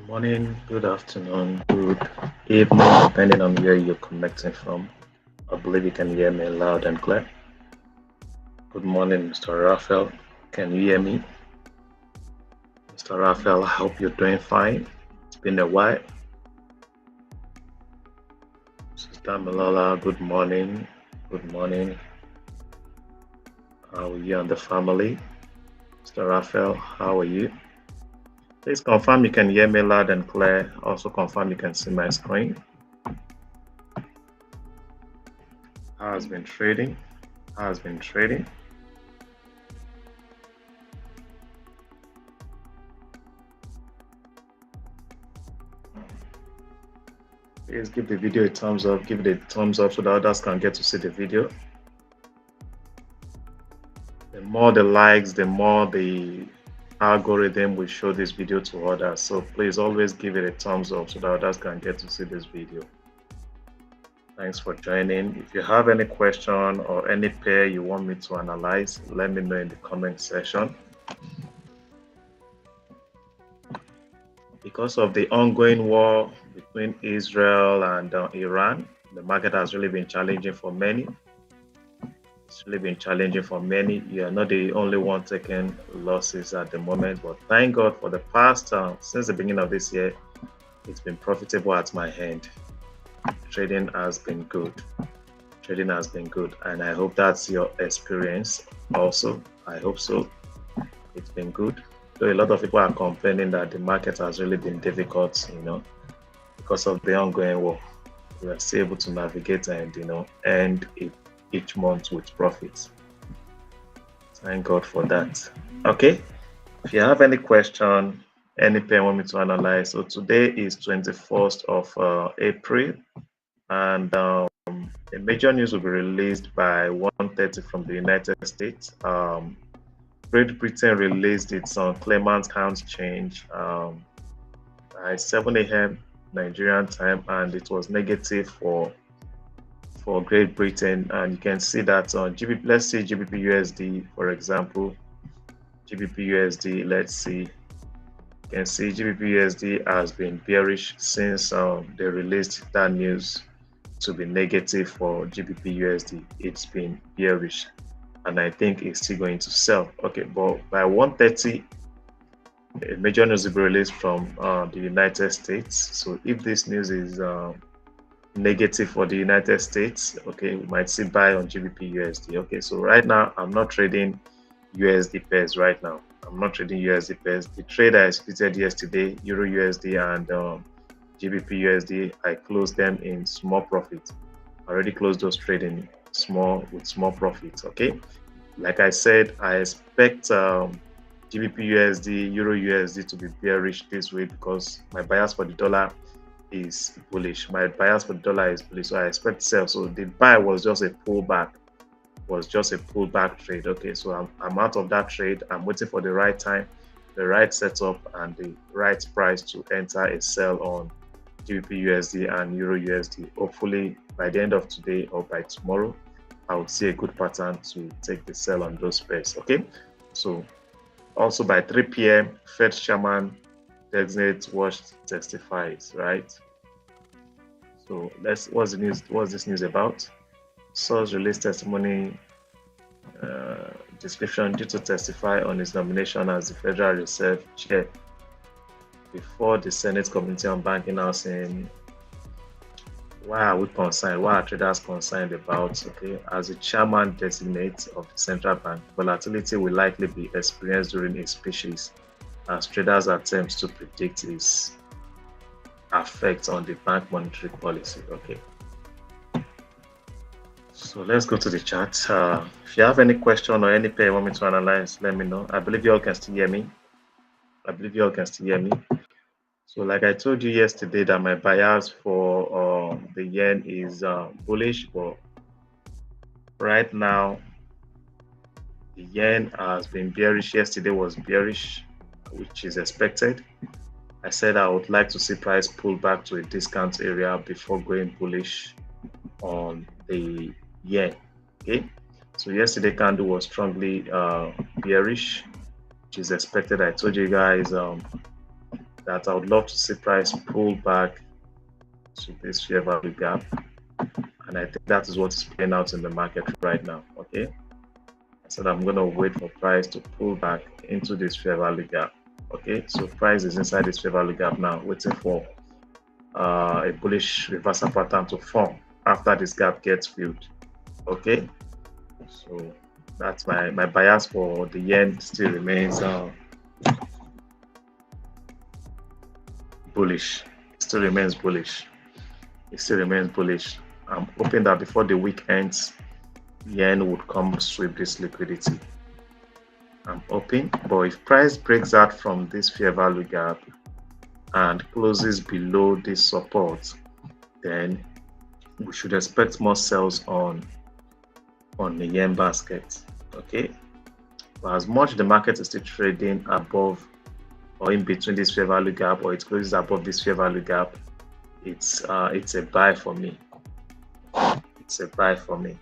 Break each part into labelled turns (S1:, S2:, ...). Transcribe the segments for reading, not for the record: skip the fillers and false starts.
S1: Morning, good afternoon, good evening, depending on where you're connecting from. I believe you can hear me loud and clear. Good morning, Mr. Raphael. Can you hear me? Mr. Raphael, I hope you're doing fine. It's been a while. Sister Malala, good morning. Good morning. How are you and the family? Mr. Raphael, how are you? Please confirm you can hear me loud and clear. Also confirm you can see my screen. How has been trading? How has been trading? Please give the video a thumbs up. Give it a thumbs up so that others can get to see the video. The more the likes, the more the algorithm will show this video to others. So please always give it a thumbs up so that others can get to see this video. Thanks for joining. If you have any question or any pair you want me to analyze, let me know in the comment section. Because of the ongoing war between Israel and Iran, the market has really been challenging for many. It's really been challenging for many. You are not the only one taking losses at the moment, but thank God for the past, since the beginning of this year, it's been profitable at my end. Trading has been good. Trading has been good, and I hope that's your experience also. I hope so. It's been good. So a lot of people are complaining that the market has really been difficult, because of the ongoing war. We are still able to navigate and end each month with profits. Thank God for that. Okay. If you have any question, any pair want me to analyze. So today is 21st of April, and a major news will be released by 1:30 from the United States. Great Britain released its claimant count change by 7 a.m. Nigerian time, and it was negative for Great Britain. And you can see that on GBP, let's see GBP USD, for example. GBP USD, let's see. You can see GBP USD has been bearish since they released that news to be negative for GBP USD. It's been bearish, and I think it's still going to sell. Okay, but by 1:30, a major news will be released from the United States. So if this news is negative for the United States, okay, we might see buy on GBP USD. Okay, so right now I'm not trading USD pairs right now. I'm not trading USD pairs. The trade I executed yesterday, Euro USD and GBP USD, I closed them in small profit. I already closed those trading with small profits. Okay, like I said, I expect GBP USD, Euro USD to be bearish this week because my bias for the dollar is bullish. My bias for the dollar is bullish, so I expect sell. So the buy was just a pullback, trade. Okay, so I'm out of that trade. I'm waiting for the right time, the right setup, and the right price to enter a sell on GBP USD and Euro USD. Hopefully by the end of today or by tomorrow, I will see a good pattern to take the sell on those pairs. Okay, so also by 3 p.m. Fed chairman designate watch testifies, right? So what's the news? What's this news about? Source released testimony description due to testify on his nomination as the Federal Reserve Chair before the Senate Committee on Banking Housing. Why are we concerned? Why are traders concerned about? Okay, as the chairman designate of the central bank, volatility will likely be experienced during a species as traders attempt to predict its effect on the bank monetary policy. Okay, so let's go to the chat. If you have any question or any pair you want me to analyze, let me know. I believe you all can still hear me. So like I told you yesterday that my bias for the yen is bullish, but right now the yen has been bearish. Yesterday was bearish, which is expected. I said I would like to see price pull back to a discount area before going bullish on the yen. Okay, so yesterday candle was strongly bearish, which is expected. I told you guys that I would love to see price pull back to this fair value gap, and I think that is what is playing out in the market right now. Okay, I said I'm going to wait for price to pull back into this fair value gap. Okay, so price is inside this fair value gap now, waiting for a bullish reversal pattern to form after this gap gets filled. Okay, so that's my bias for the yen still remains bullish. It still remains bullish. It still remains bullish. I'm hoping that before the week ends, yen would come sweep this liquidity. I'm hoping, but if price breaks out from this fair value gap and closes below this support, then we should expect more sells on the yen basket. Okay, but as much the market is still trading above or in between this fair value gap, or it closes above this fair value gap, it's a buy for me. It's a buy for me.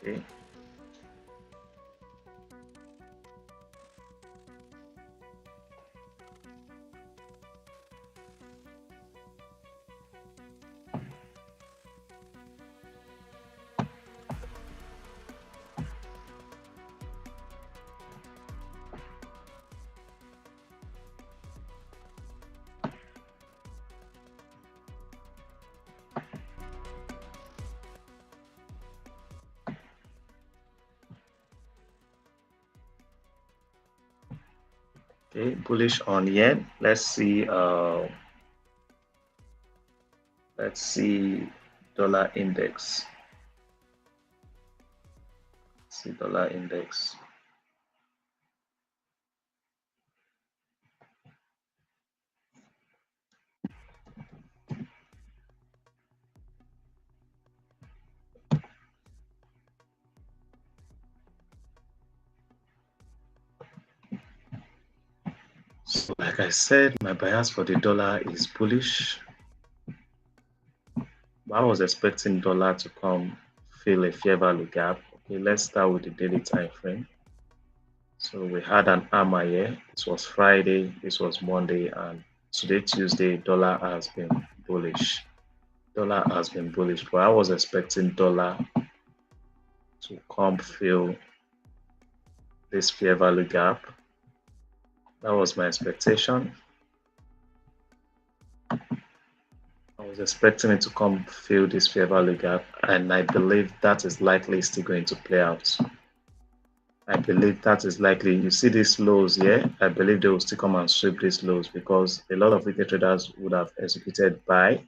S1: Okay. Okay, bullish on yen. Let's see dollar index. See dollar index. So like I said, my bias for the dollar is bullish. I was expecting dollar to come fill a fair value gap. Okay, let's start with the daily time frame. So we had an hammer here. This was Friday, this was Monday, and today, Tuesday, dollar has been bullish. Dollar has been bullish, but I was expecting dollar to come fill this fair value gap. That was my expectation. I was expecting it to come fill this fair value gap, and I believe that is likely still going to play out. I believe that is likely. You see these lows here, I believe they will still come and sweep these lows because a lot of retail traders would have executed buy,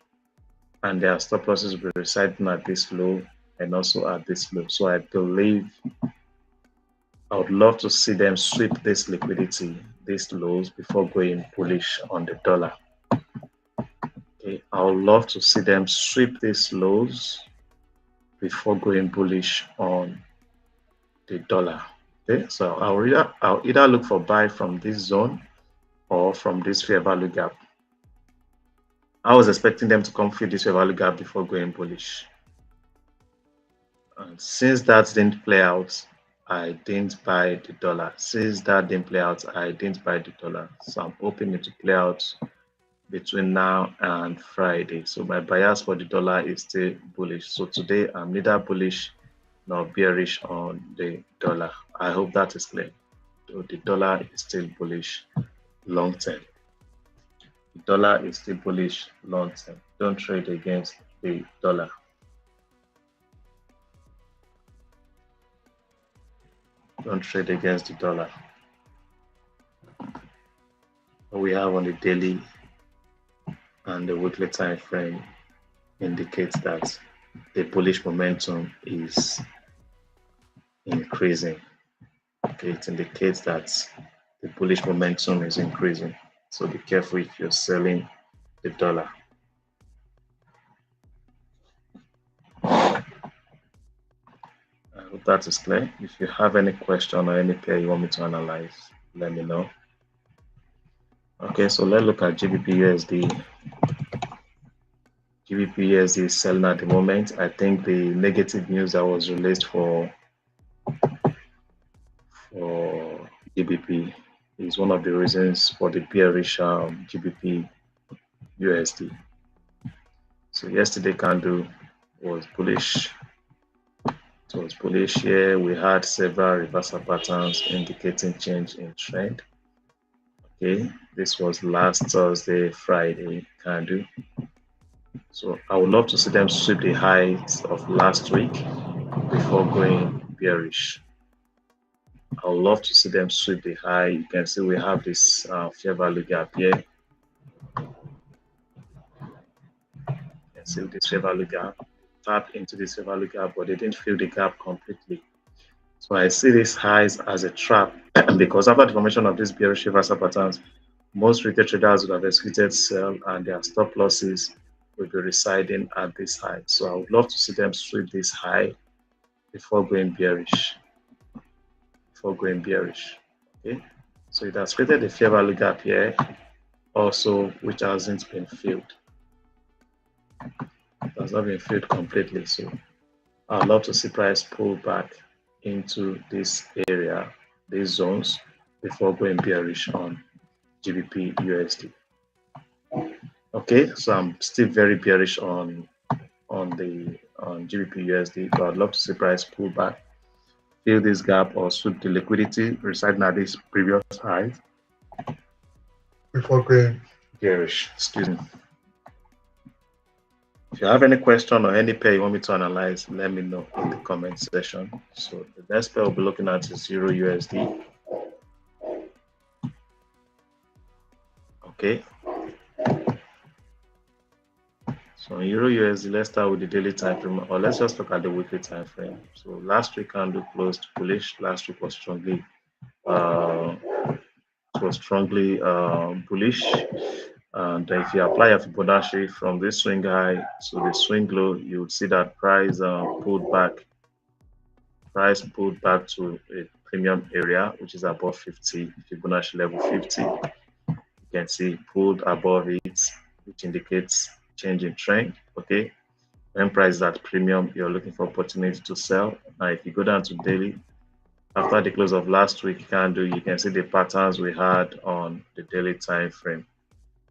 S1: and their stop losses will be residing at this low and also at this low. So I believe I would love to see them sweep this liquidity, these lows, before going bullish on the dollar. Okay, I would love to see them sweep these lows before going bullish on the dollar. Okay, so I'll either look for buy from this zone or from this fair value gap. I was expecting them to come fill this fair value gap before going bullish. And since that didn't play out, I didn't buy the dollar. Since that didn't play out, I didn't buy the dollar. So I'm hoping it to play out between now and Friday. So my bias for the dollar is still bullish. So today I'm neither bullish nor bearish on the dollar. I hope that is clear. So the dollar is still bullish long term. The dollar is still bullish long term. Don't trade against the dollar. Don't trade against the dollar. What we have on the daily and the weekly time frame indicates that the bullish momentum is increasing. Okay, it indicates that the bullish momentum is increasing. So be careful if you're selling the dollar. I hope that is clear. If you have any question or any pair you want me to analyze, let me know. Okay, so let's look at GBP USD. GBP USD is selling at the moment. I think the negative news that was released for GBP is one of the reasons for the bearish GBP USD. So yesterday candle was bullish. It was bullish here. We had several reversal patterns indicating change in trend. Okay, this was last Thursday, Friday candle. So I would love to see them sweep the highs of last week before going bearish. I would love to see them sweep the high. You can see we have this fair value gap here. You can see this fair value gap. Tap into this fair value gap, but they didn't fill the gap completely. So I see these highs as a trap because after the formation of these bearish reversal patterns, most retail traders would have executed sell and their stop losses will be residing at this high. So I would love to see them sweep this high before going bearish. Okay, so it has created a fair value gap here also, which hasn't been filled. It has not been filled completely. So I'd love to see price pull back into this area, these zones, before going bearish on GBP USD. Okay, so I'm still very bearish on GBP USD, but I'd love to see price pull back, fill this gap, or sweep the liquidity residing at this previous high before going bearish. Excuse me. If you have any question or any pair you want me to analyze, let me know in the comment section. So the next pair we'll be looking at is Euro USD. Okay. So Euro USD, let's start with the daily time frame, or let's just look at the weekly time frame. So last week candle closed bullish. Last week was strongly bullish. And if you apply a Fibonacci from this swing high to the swing low, you would see that price pulled back to a premium area, which is above 50, Fibonacci level 50. You can see pulled above it, which indicates change in trend. Okay, when price is at premium, you're looking for opportunity to sell. Now, if you go down to daily, after the close of last week candle, you can see the patterns we had on the daily time frame.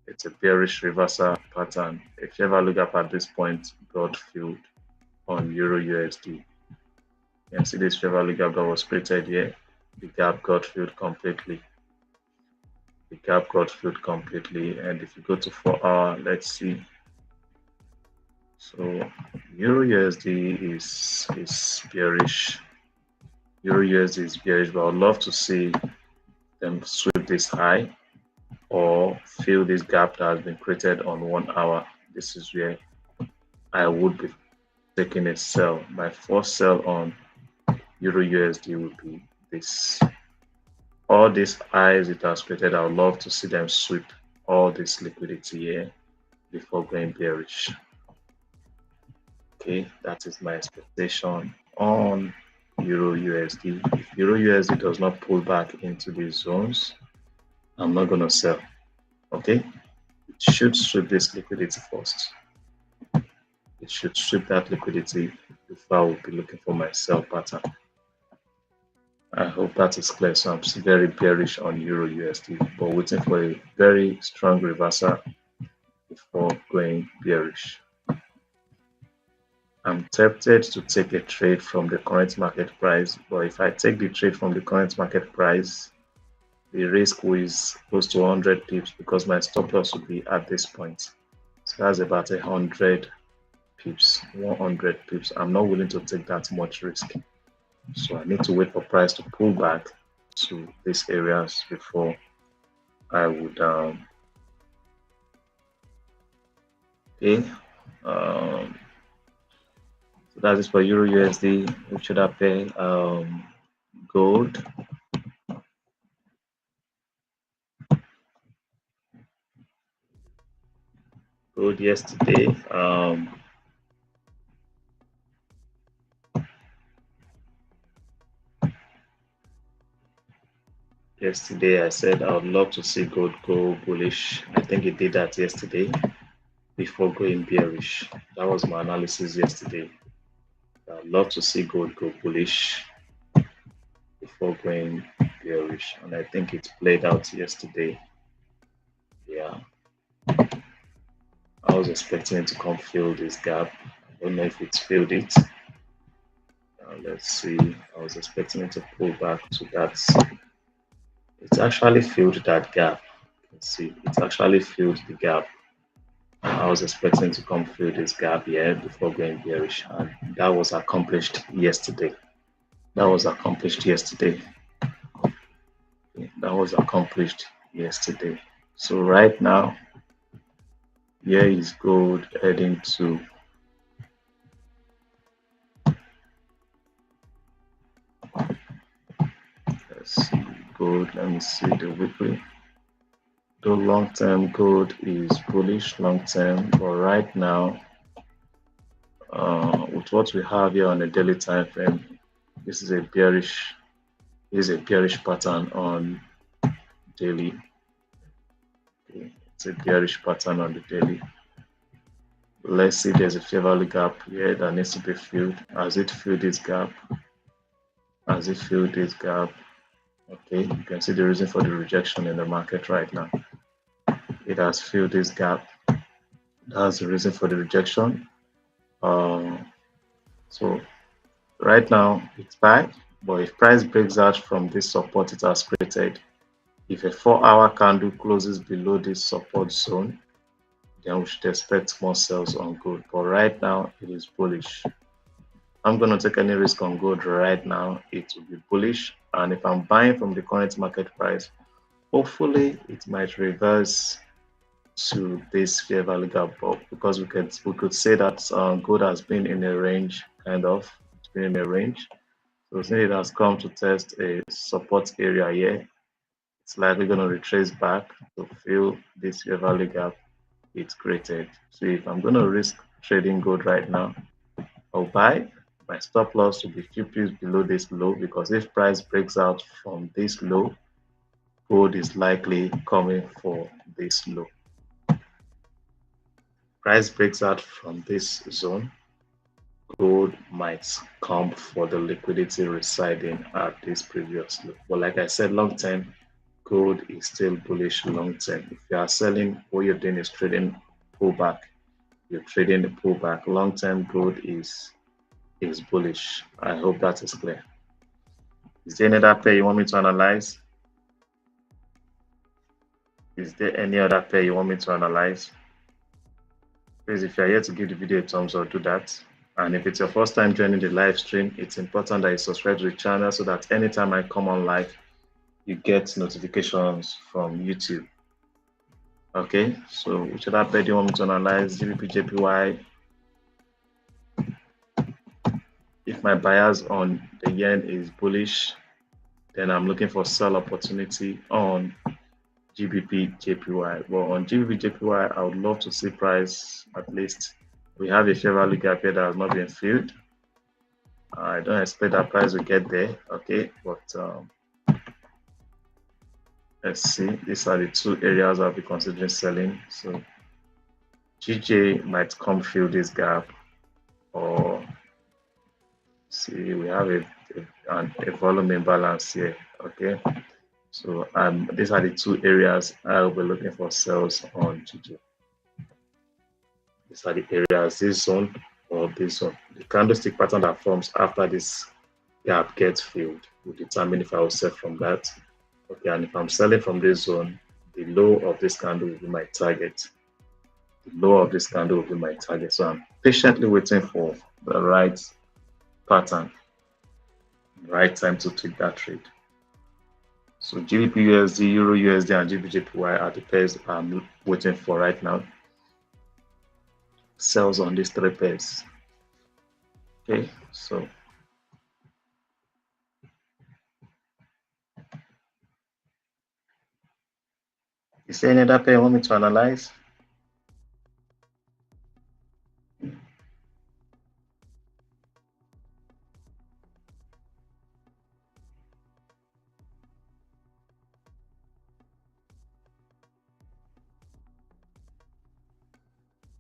S1: It's a bearish reversal pattern. If you ever look up at this point, got filled on Euro USD. You can see this fair value gap that was created here. The gap got filled completely. And if you go to 4 hour, let's see. So Euro USD is bearish. Euro USD is bearish, but I'd love to see them sweep this high or fill this gap that has been created on 1 hour. This is where I would be taking a sell. My first sell on Euro USD would be this. All these highs it has created, I would love to see them sweep all this liquidity here before going bearish. Okay, that is my expectation on Euro USD. If Euro USD does not pull back into these zones, I'm not going to sell. Okay, it should sweep this liquidity first. It should sweep that liquidity before I will be looking for my sell pattern. I hope that is clear. So I'm still very bearish on Euro USD, but waiting for a very strong reversal before going bearish. I'm tempted to take a trade from the current market price, but if I take the trade from the current market price, the risk is close to 100 pips because my stop loss would be at this point. So that's about 100 pips, 100 pips. I'm not willing to take that much risk. So I need to wait for price to pull back to these areas before I would pay. So that is for Euro USD. We should have paid gold. Gold yesterday. Yesterday I said I would love to see gold go bullish. I think it did that yesterday before going bearish. That was my analysis yesterday. I'd love to see gold go bullish before going bearish, and I think it played out yesterday. Yeah, I was expecting it to come fill this gap. I don't know if it's filled it. Let's see. I was expecting it to pull back to that. It's actually filled that gap. Let's see. It actually filled the gap. I was expecting to come fill this gap here before going bearish, and that was accomplished yesterday. That was accomplished yesterday. That was accomplished yesterday. So right now, here is gold heading to let's see gold. Let me see the weekly. The long-term gold is bullish long-term, but right now, with what we have here on the daily time frame, this is a bearish. This is a bearish pattern on daily. Okay. It's a bearish pattern on the daily. Let's see, there's a fair value gap here that needs to be filled. Has it filled this gap? Has it filled this gap? Okay, you can see the reason for the rejection in the market right now. It has filled this gap. That's the reason for the rejection. So right now it's buy, but if price breaks out from this support it has created, if a 4-hour candle closes below this support zone, then we should expect more sales on gold. But right now it is bullish. I'm going to take any risk on gold right now. It will be bullish, and if I'm buying from the current market price, hopefully it might reverse to this fair value gap up, because we could say that gold has been in a range, kind of. It's been in a range. So since it has come to test a support area here, it's likely going to retrace back to fill this fair value gap it's created. So if I'm going to risk trading gold right now, I'll buy. My stop loss will be few pips below this low, because if price breaks out from this low, gold is likely coming for this low. Price breaks out from this zone, gold might come for the liquidity residing at this previous low. But like I said, long term, gold is still bullish long term. If you are selling, what you're doing is trading pullback. You're trading the pullback. Long term, gold is bullish. I hope that is clear. Is there any other pair you want me to analyze? Is there any other pair you want me to analyze? Please, if you're here to give the video a thumbs up, do that. And if it's your first time joining the live stream, it's important that you subscribe to the channel so that anytime I come on live, you get notifications from YouTube. Okay, so which other pair do you want me to analyze? GBP, JPY. If my bias on the yen is bullish, then I'm looking for sell opportunity on GBP, JPY. Well, on GBP, JPY, I would love to see price at least. We have a fair value gap here that has not been filled. I don't expect that price will get there, okay? But let's see. These are the two areas I'll be considering selling. So GJ might come fill this gap, or see, we have a volume imbalance here, okay? So these are the two areas I'll be looking for sales on GJ. These are the areas, this zone or this zone. The candlestick pattern that forms after this gap gets filled will determine if I will sell from that. Okay, and if I'm selling from this zone, the low of this candle will be my target. The low of this candle will be my target. So I'm patiently waiting for the right pattern, right time to take that trade. So GBP USD, Euro USD, and GBP are the pairs I'm waiting for right now. Sells on these three pairs. Okay, so is there any other pair you want me to analyze?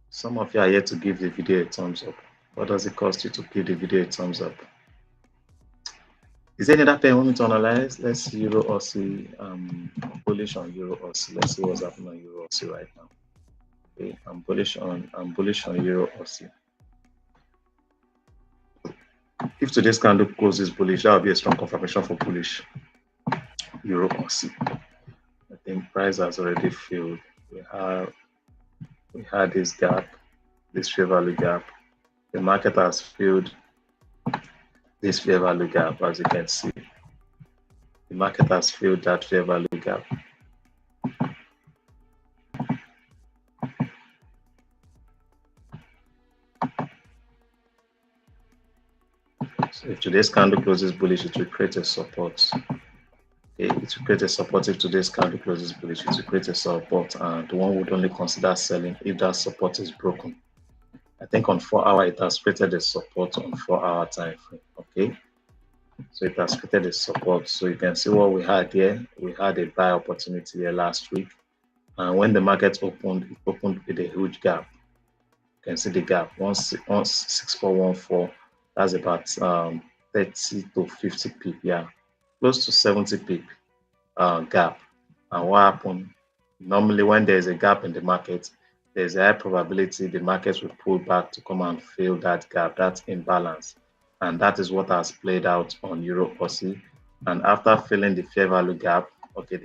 S1: Some of you are here to give the video a thumbs up. What does it cost you to give the video a thumbs up? Is there any other pair you want me to analyze? Let's see Euro Aussie, bullish on Euro Aussie. Let's see what's happening on Euro Aussie right now. Okay, I'm bullish on Euro Aussie. If today's candle closes bullish, that will be a strong confirmation for bullish Euro Aussie. I think price has already filled. We had this gap, this fair value gap. The market has filled this fair value gap, as you can see. The market has filled that fair value gap. So if today's candle closes bullish, it will create a support. Okay, it will create a support. If today's candle closes bullish, it will create a support, and one would only consider selling if that support is broken. I think on 4 hour it has created a support on 4 hour time frame. Okay, so it has created a support. So you can see what we had here. We had a buy opportunity here last week, and when the market opened, it opened with a huge gap. You can see the gap 16414. That's about 30 to 50 pip, yeah, close to 70 pip gap. And what happened? Normally, when there's a gap in the market, there's a high probability the market will pull back to come and fill that gap, that imbalance. And that is what has played out on Euro Aussie. And after filling the fair value gap, okay,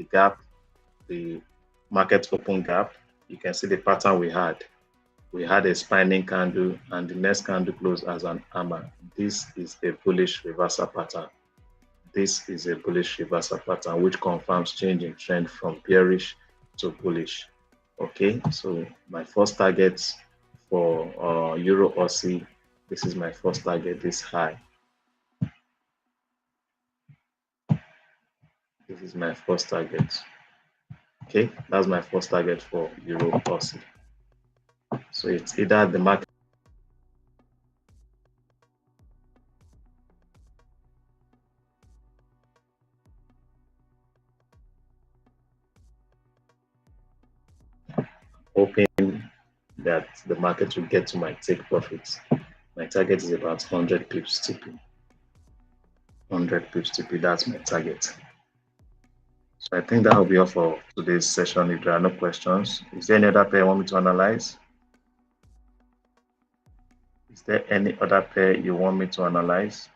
S1: the market open gap, you can see the pattern we had. We had a spinning candle, and the next candle closed as an hammer. This is a bullish reversal pattern. This is a bullish reversal pattern, which confirms change in trend from bearish to bullish. Okay, so my first target for Euro Aussie, this is my first target, this high. This is my first target. Okay, that's my first target for Euro Aussie. So it's either the market hoping that the market will get to my take profits. My target is about 100 pips TP. 100 pips TP, that's my target. So I think that will be all for today's session. If there are no questions, is there any other pair you want me to analyze? Is there any other pair you want me to analyze?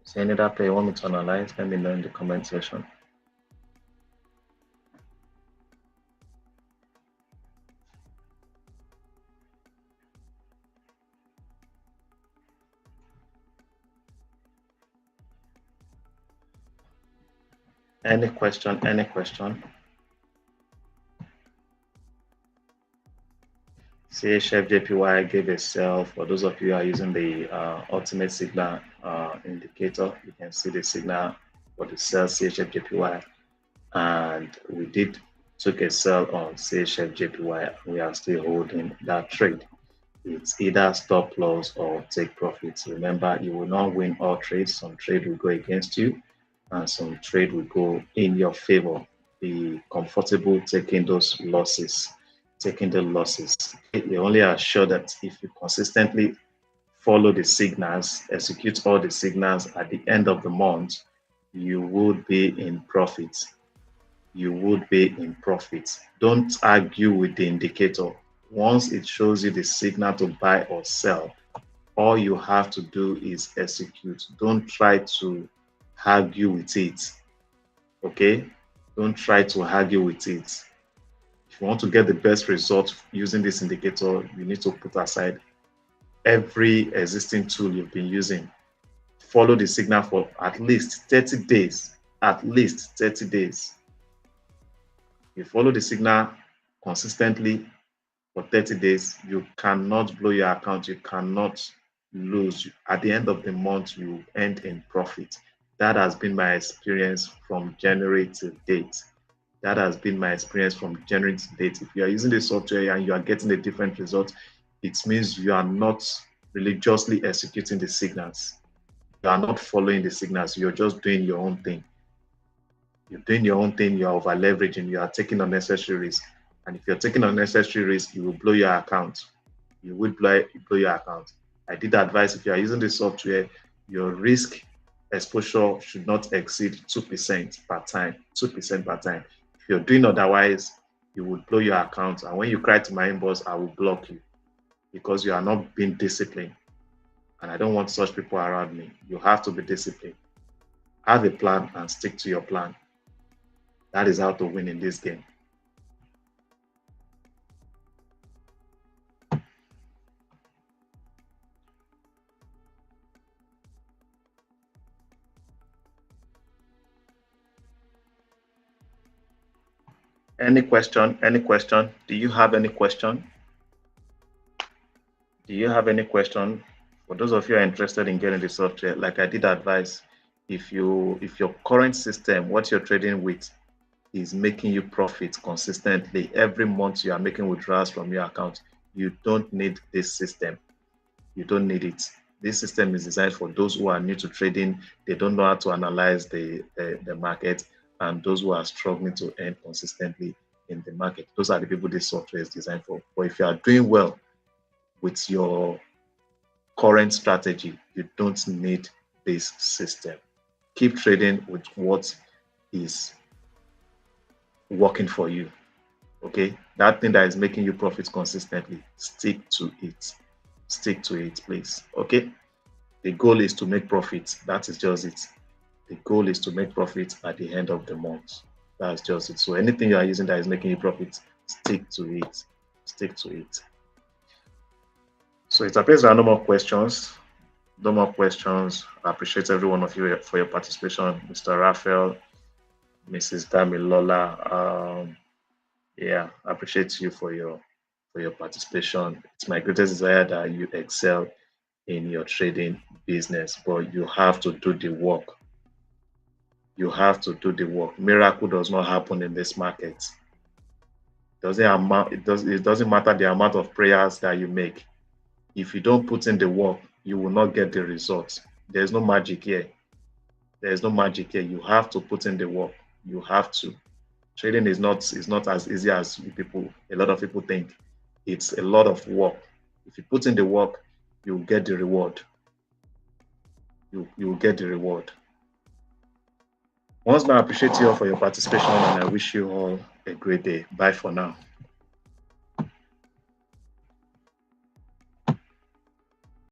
S1: Is there any other pair you want me to analyze? Let me know in the comment section. Any question? Any question? CHF JPY gave a sell. For those of you who are using the ultimate signal indicator, you can see the signal for the sell CHF JPY, and we took a sell on CHF JPY. We are still holding that trade. It's either stop loss or take profits. Remember, you will not win all trades. Some trade will go against you, and some trade will go in your favor. Be comfortable taking those losses. Taking the losses. They only assure that if you consistently follow the signals, execute all the signals at the end of the month, you would be in profit. You would be in profit. Don't argue with the indicator. Once it shows you the signal to buy or sell, all you have to do is execute. Don't try to argue with it. Okay? Don't try to argue with it. If you want to get the best result using this indicator, you need to put aside every existing tool you've been using. Follow the signal for at least 30 days. At least 30 days. You follow the signal consistently for 30 days, you cannot blow your account. You cannot lose. At the end of the month, you end in profit. That has been my experience from January to date. That has been my experience from January to date. If you are using the software and you are getting a different result, it means you are not religiously executing the signals. You are not following the signals. You're just doing your own thing. You're doing your own thing. You are over leveraging. You are taking unnecessary risk. And if you're taking unnecessary risk, you will blow your account. You will blow your account. I did advise if you are using the software, your risk exposure should not exceed 2% per time. 2% per time. If you're doing otherwise, you will blow your account. And when you cry to my inbox, I will block you because you are not being disciplined. And I don't want such people around me. You have to be disciplined. Have a plan and stick to your plan. That is how to win in this game. Any question? Any question? Do you have any question? Do you have any question? For those of you who are interested in getting the software, like I did advise, if your current system, what you're trading with, is making you profit consistently every month, you are making withdrawals from your account, you don't need this system. You don't need it. This system is designed for those who are new to trading. They don't know how to analyze the market, and those who are struggling to earn consistently in the market. Those are the people this software is designed for. But if you are doing well with your current strategy, you don't need this system. Keep trading with what is working for you. Okay, that thing that is making you profit consistently, stick to it. Stick to it, please. Okay, the goal is to make profits. That is just it. The goal is to make profits at the end of the month. That's just it. So anything you are using that is making you profit, stick to it. Stick to it. So it appears there are no more questions. No more questions. I appreciate every one of you for your participation, Mr. Raphael, Mrs. Damilola. Yeah, I appreciate you for your participation. It's my greatest desire that you excel in your trading business, but you have to do the work. You have to do the work. Miracle does not happen in this market. It doesn't matter the amount of prayers that you make. If you don't put in the work, you will not get the results. There's no magic here. There's no magic here. You have to put in the work. You have to. Trading is not as easy as a lot of people think. It's a lot of work. If you put in the work, you'll get the reward. You will get the reward. Once more, I appreciate you all for your participation and I wish you all a great day. Bye for now.